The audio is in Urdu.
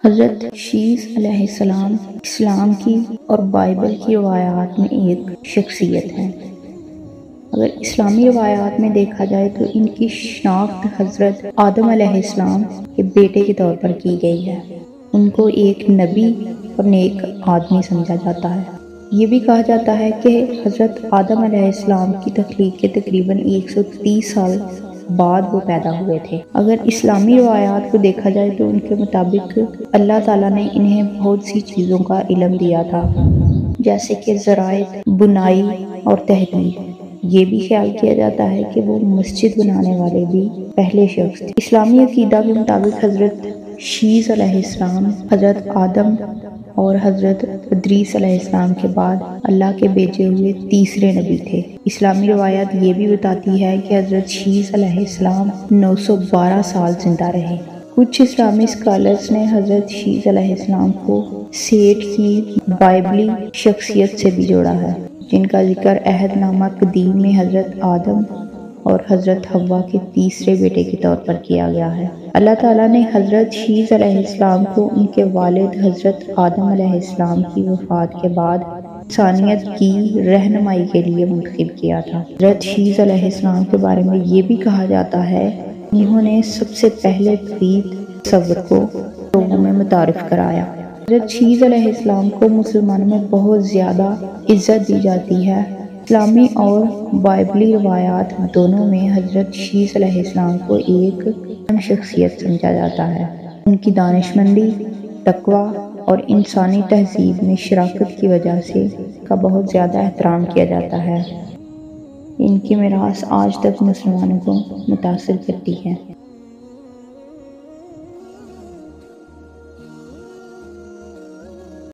حضرت شیس علیہ السلام اسلام کی اور بائبل کی روایات میں ایک شخصیت ہیں۔ اگر اسلامی روایات میں دیکھا جائے تو ان کی شناخت حضرت آدم علیہ السلام کے بیٹے کے طور پر کی گئی ہے۔ ان کو ایک نبی اور نیک آدمی سمجھا جاتا ہے۔ یہ بھی کہا جاتا ہے کہ حضرت آدم علیہ السلام کی تخلیق کے تقریباً 130 سال بعد وہ پیدا ہوئے تھے۔ اگر اسلامی روایات کو دیکھا جائے تو ان کے مطابق اللہ تعالیٰ نے انہیں بہت سی چیزوں کا علم دیا تھا، جیسے کہ زراعت، بنائی اور تحریر۔ یہ بھی خیال کیا جاتا ہے کہ وہ مسجد بنانے والے بھی پہلے شخص تھے۔ اسلامی عقیدہ کے مطابق حضرت شیس علیہ السلام حضرت آدم اور حضرت ادریس علیہ السلام کے بعد اللہ کے بھیجے ہوئے تیسرے نبی تھے۔ اسلامی روایت یہ بھی بتاتی ہے کہ حضرت شیس علیہ السلام 912 سال زندہ رہے۔ کچھ اسلامی اسکالرز نے حضرت شیس علیہ السلام کو سیٹ کی بائبلی شخصیت سے بھی جوڑا ہے، جن کا ذکر عہد نامہ قدیم میں حضرت آدم اور حضرت حوا کے تیسرے بیٹے کے طور پر کیا گیا ہے۔ اللہ تعالیٰ نے حضرت شیس علیہ السلام کو ان کے والد حضرت آدم علیہ السلام کی وفات کے بعد انسانیت کی رہنمائی کے لیے منتخب کیا تھا۔ حضرت شیس علیہ السلام کے بارے میں یہ بھی کہا جاتا ہے انہوں نے سب سے پہلے توحید تصور کو لوگوں میں متعارف کرایا۔ حضرت شیس علیہ السلام کو مسلمانوں میں بہت زیادہ عزت دی جاتی ہے۔ اسلامی اور بائبلی روایات دونوں میں حضرت شیس علیہ السلام کو ایک اہم شخصیت سمجھا جاتا ہے۔ ان کی دانشمندی، تقویٰ اور انسانی تہذیب میں شراکت کی وجہ سے کا بہت زیادہ احترام کیا جاتا ہے۔ ان کی میراث آج تک مسلمانوں کو متاثر کرتی ہے۔